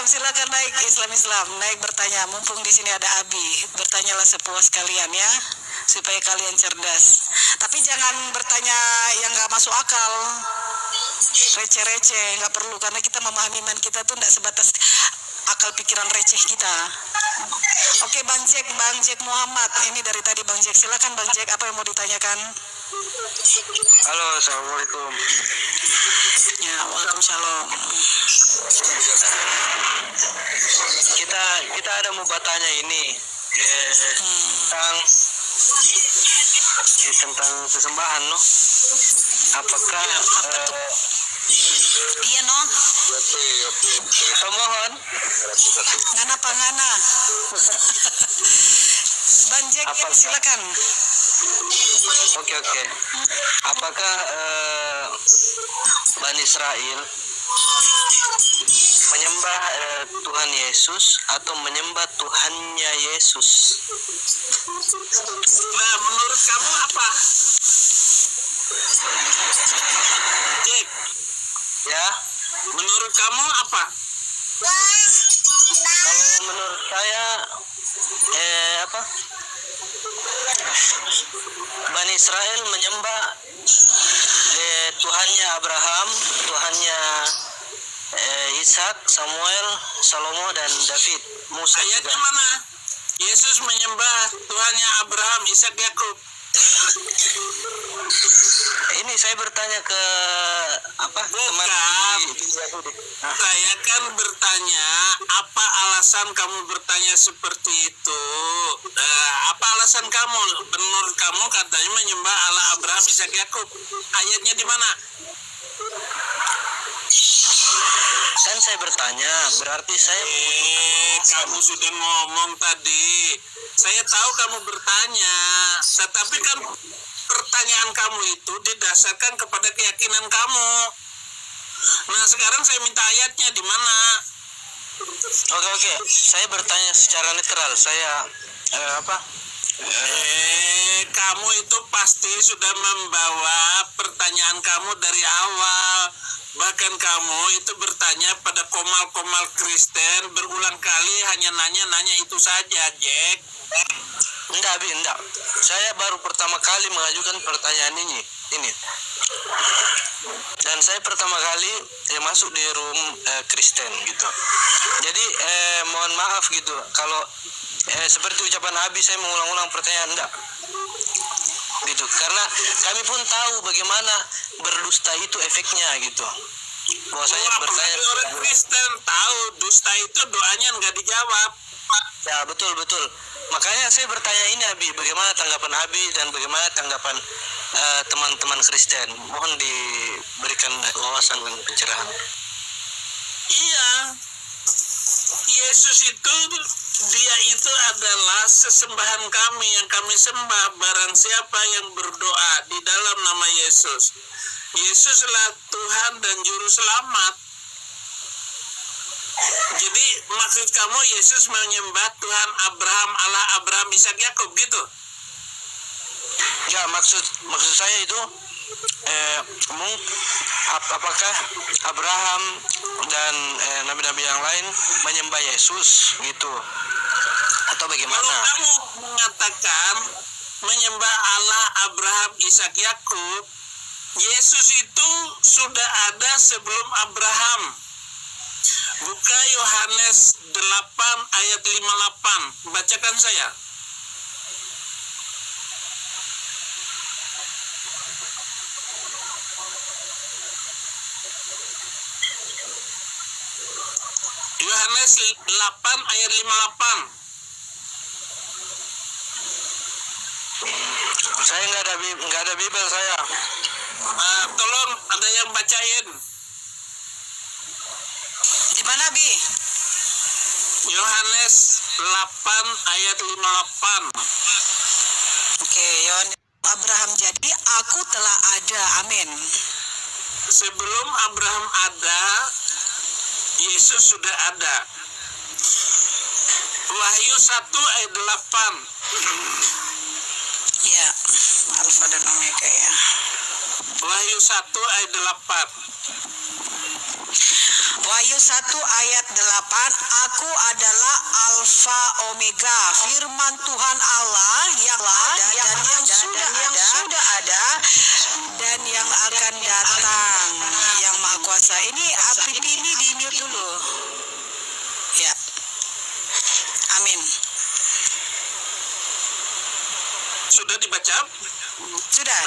silakan naik Islam, naik bertanya. Mumpung di sini ada Abi, bertanyalah sepuas kalian ya, supaya kalian cerdas. Tapi jangan bertanya yang nggak masuk akal, receh-receh, nggak perlu, karena kita memahami iman kita tuh nggak sebatas akal pikiran receh kita. Oke, Bang Jack Muhammad, ini dari tadi Bang Jack. Silakan Bang Jack, apa yang mau ditanyakan? Halo, assalamualaikum. Ya, waalaikumsalam. Kita ada mau bertanya ini tentang sesembahan, no? Apakah Iya no? Mohon Ngana pangana. Bang Jack, ya, silakan. Oke. Apakah Bani Israel menyembah Tuhan Yesus atau menyembah Tuhannya Yesus? Nah, menurut kamu apa? Jack, Ya, menurut kamu apa? kalau menurut saya Bani Israel menyembah Tuhannya Abraham, Tuhannya Ishak, Samuel, Salomo dan David, Musa Ayatnya juga. mana? Yesus menyembah Tuhannya Abraham, Ishak, Yakub. Ini saya bertanya ke teman di Yahudi. Saya kan bertanya, apa alasan kamu bertanya seperti itu? Apa alasan kamu? Menurut kamu katanya menyembah Allah Abraham, Ishak, Yakub. Ayatnya di mana? Kan saya bertanya, berarti saya Kamu sudah ngomong tadi. Saya tahu kamu bertanya, tetapi kan pertanyaan kamu itu didasarkan kepada keyakinan kamu. Nah, sekarang saya minta ayatnya di mana? Oke. Saya bertanya secara netral. Saya Kamu itu pasti sudah membawa pertanyaan kamu dari awal. Bahkan kamu itu bertanya pada komal-komal Kristen berulang kali, hanya nanya itu saja, Jack. Enggak. Saya baru pertama kali mengajukan pertanyaan ini. Dan saya pertama kali masuk di room Kristen gitu. Jadi mohon maaf gitu kalau seperti ucapan Abi saya mengulang-ulang pertanyaan, enggak gitu, karena kami pun tahu bagaimana berdusta itu efeknya gitu. Bahwasanya bertanya orang Kristen tahu dusta itu doanya nggak dijawab. ya, betul. Makanya saya bertanya ini, Abi, bagaimana tanggapan Abi dan bagaimana tanggapan teman-teman Kristen. Mohon diberikan wawasan dan pencerahan. Iya, Yesus itu, dia itu adalah sesembahan kami yang kami sembah. Barang siapa yang berdoa di dalam nama Yesus, Yesuslah Tuhan dan Juru Selamat. Jadi maksud kamu Yesus menyembah Tuhan Abraham, Allah Abraham, Ishak, Yakub gitu? Ya, maksud saya itu apakah Abraham dan nabi-nabi yang lain menyembah Yesus gitu atau bagaimana? Kalau kamu mengatakan menyembah Allah Abraham, Ishak, Yakub, Yesus itu sudah ada sebelum Abraham. Buka Yohanes 8 ayat 58. Bacakan saya. Yohanes 8 ayat 58. Saya nggak ada Bible saya. Tolong ada yang bacain. Di mana, Bi? Yohanes 8 ayat 58. Oke, Abraham jadi aku telah ada. Amin. Sebelum Abraham ada, Yesus sudah ada. Wahyu 1 ayat 8. Ya, Alfa dan Omega ya. Wahyu 1 ayat 8. Wahyu 1 1 ayat 8, aku adalah Alfa Omega, firman Tuhan Allah yang ada dan yang sudah ada dan yang akan datang, yang Maha Kuasa. Ini api ini di mute dulu. Ya. Amin. Sudah dibaca? Sudah.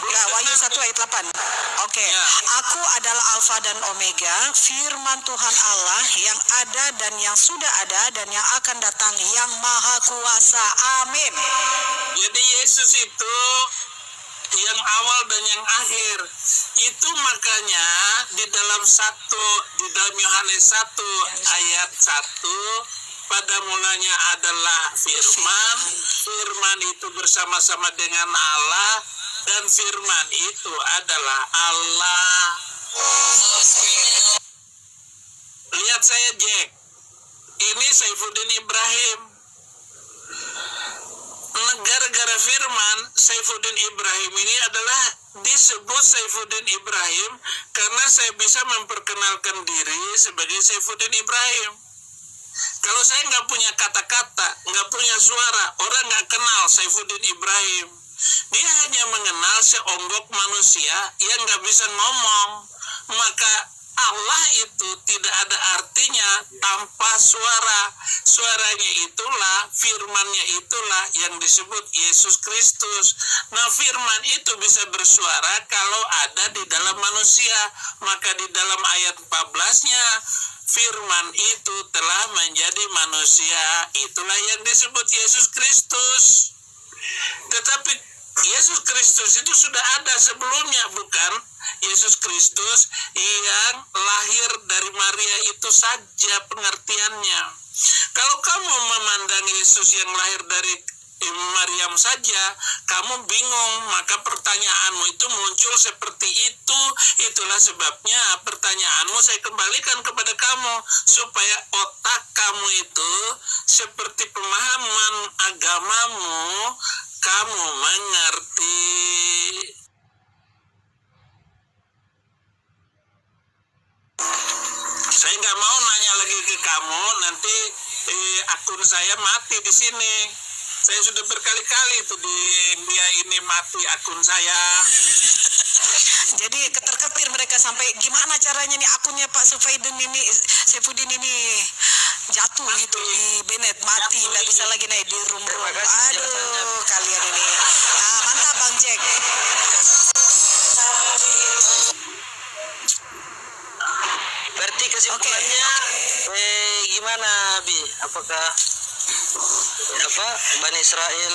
Ya, Wahyu 1 ayat 8. Oke. Ya. Aku adalah Alfa dan Omega, firman Tuhan Allah yang ada dan yang sudah ada dan yang akan datang, yang Maha Kuasa. Amin. Jadi Yesus itu yang awal dan yang akhir. Itu makanya di dalam Yohanes 1 ayat 1, pada mulanya adalah firman, firman itu bersama-sama dengan Allah, dan firman itu adalah Allah. Lihat saya, Jack. Ini Saifuddin Ibrahim. Gara-gara firman, Saifuddin Ibrahim ini adalah disebut Saifuddin Ibrahim karena saya bisa memperkenalkan diri sebagai Saifuddin Ibrahim. Kalau saya nggak punya kata-kata, nggak punya suara, orang nggak kenal Saifuddin Ibrahim. Dia hanya mengenal seonggok manusia yang nggak bisa ngomong. Maka Allah itu tidak ada artinya tanpa suara. Suaranya itulah, firmannya itulah yang disebut Yesus Kristus. Nah, firman itu bisa bersuara kalau ada di dalam manusia. Maka di dalam ayat 14-nya, firman itu telah menjadi manusia. Itulah yang disebut Yesus Kristus. Tetapi Yesus Kristus itu sudah ada sebelumnya, bukan? Yesus Kristus yang lahir dari Maria itu saja pengertiannya. Kalau kamu memandang Yesus yang lahir dari Maryam saja, kamu bingung, maka pertanyaanmu itu muncul seperti itu. Itulah sebabnya pertanyaanmu saya kembalikan kepada kamu, supaya otak kamu itu seperti pemahaman agamamu, kamu mengerti. Saya nggak mau nanya lagi ke kamu, nanti akun saya mati di sini. Saya sudah berkali-kali itu dia ini mati akun saya. Jadi ketar-ketir mereka sampai gimana caranya nih akunnya Pak Saifuddin ini jatuh gitu di Bennett, mati, nggak bisa lagi naik di room. Aduh, kalian ini. Nah, mantap Bang Jack. Berarti kesimpulannya gimana, Bi? Apakah Bani Israel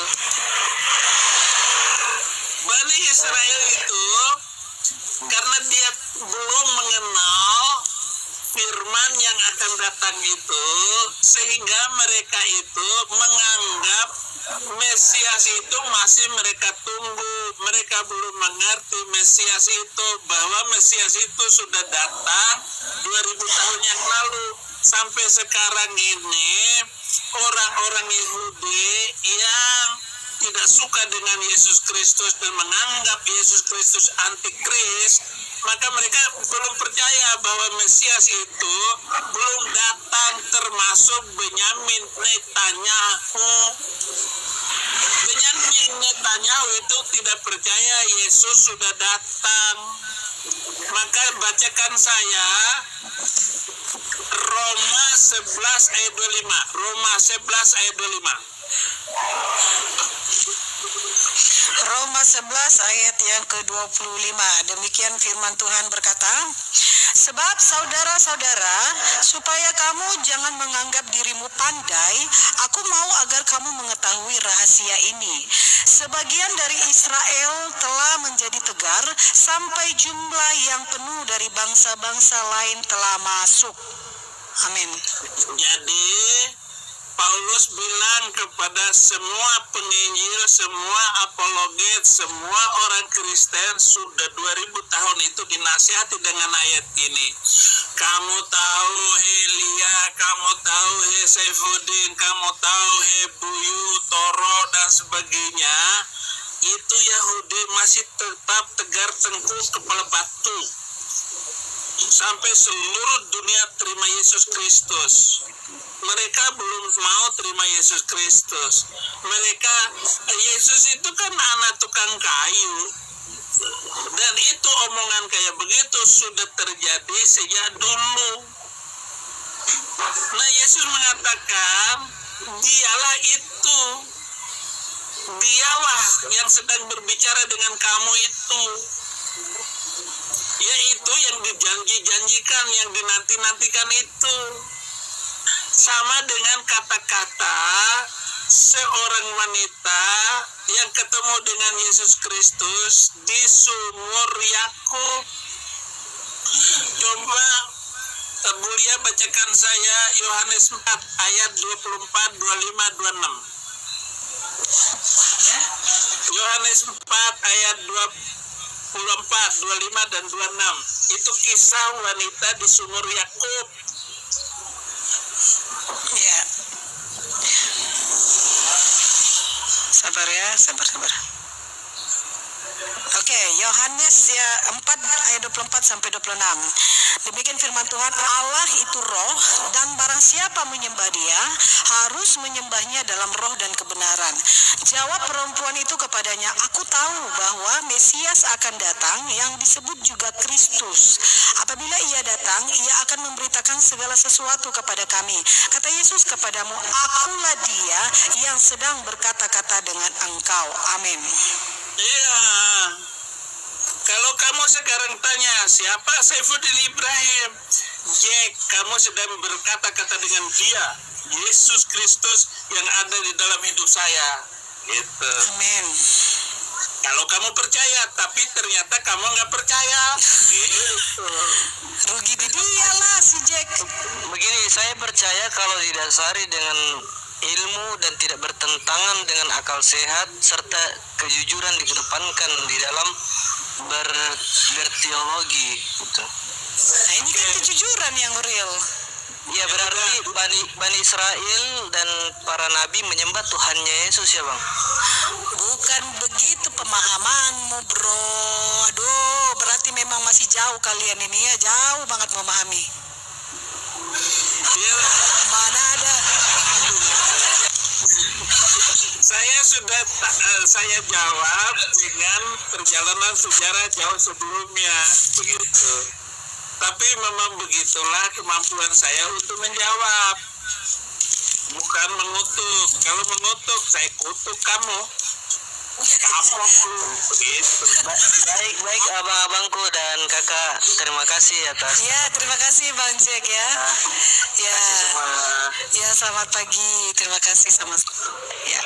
itu karena dia belum mengenal firman yang akan datang itu, sehingga mereka itu menganggap Mesias itu masih mereka tunggu. Mereka belum mengerti Mesias itu, bahwa Mesias itu sudah datang 2000 tahun yang lalu. Sampai sekarang ini orang-orang Yahudi yang tidak suka dengan Yesus Kristus dan menganggap Yesus Kristus antikris, maka mereka belum percaya bahwa Mesias itu belum datang, termasuk Benyamin Netanyahu. Benyamin Netanyahu itu tidak percaya Yesus sudah datang. Maka bacakan saya Roma 11 ayat 25. Roma 11 ayat 25. Roma 11 ayat yang ke-25. Demikian firman Tuhan berkata, sebab saudara-saudara, supaya kamu jangan menganggap dirimu pandai, aku mau agar kamu mengetahui rahasia ini. Sebagian dari Israel telah menjadi tegar, sampai jumlah yang penuh dari bangsa-bangsa lain telah masuk. Amin. Jadi Paulus bilang kepada semua penginjil, semua apologet, semua orang Kristen sudah 2000 tahun itu dinasihati dengan ayat ini. Kamu tahu Helia, kamu tahu Saifuddin, kamu tahu Buyu, Toro dan sebagainya. Itu Yahudi masih tetap tegar tengkuk kepala batu. sampai seluruh dunia terima Yesus Kristus. Mereka belum mau terima Yesus Kristus. Mereka, Yesus itu kan anak tukang kayu. Dan itu omongan kayak begitu sudah terjadi sejak dulu. Nah, Yesus mengatakan, dialah itu. Dialah yang sedang berbicara dengan kamu itu. Yaitu yang dijanji-janjikan, yang dinanti-nantikan itu. Sama dengan kata-kata seorang wanita yang ketemu dengan Yesus Kristus di sumur Yakub. Coba Bulia bacakan saya Yohanes 4 ayat 24, 25, 26. Yohanes 4 ayat 24, 25 dan 26. Itu kisah wanita di sumur Yakub. Ya. Sabar ya, sabar. Oke, Yohanes ya 4 ayat 24 sampai 26. Demikian firman Tuhan, Allah itu roh, dan barang siapa menyembah Dia harus menyembahnya dalam roh dan kebenaran. Jawab perempuan itu kepadanya, aku tahu bahwa Mesias akan datang yang disebut juga Kristus. Apabila Ia datang, Ia akan memberitakan segala sesuatu kepada kami. Kata Yesus kepadamu, akulah Dia yang sedang berkata-kata dengan engkau. Amin. Iya. Kalau kamu sekarang tanya, siapa Saifuddin Ibrahim? Jack, kamu sedang berkata-kata dengan Dia, Yesus Kristus yang ada di dalam hidup saya. Gitu. Amin. Kalau kamu percaya, tapi ternyata kamu nggak percaya. Gitu. Rugi di dia lah si Jack. Begini, saya percaya kalau didasari dengan ilmu dan tidak bertentangan dengan akal sehat serta kejujuran dikedepankan di dalam berteologi gitu. Nah ini kan kejujuran yang real. Ya berarti Bani Israel dan para nabi menyembah Tuhannya Yesus ya bang. Bukan begitu pemahamanmu bro. Aduh, berarti memang masih jauh kalian ini ya, jauh banget memahami. Ya, Mana ada. saya jawab dengan perjalanan sejarah jauh sebelumnya begitu. Tapi memang begitulah kemampuan saya untuk menjawab, bukan mengutuk. Kalau mengutuk, saya kutuk kamu. Kapok lu, begitu. Baik abang-abangku dan kakak, terima kasih atas. Ya, terima kasih Bang Jack ya. Ya. Semua. Ya, selamat pagi. Terima kasih sama. Ya.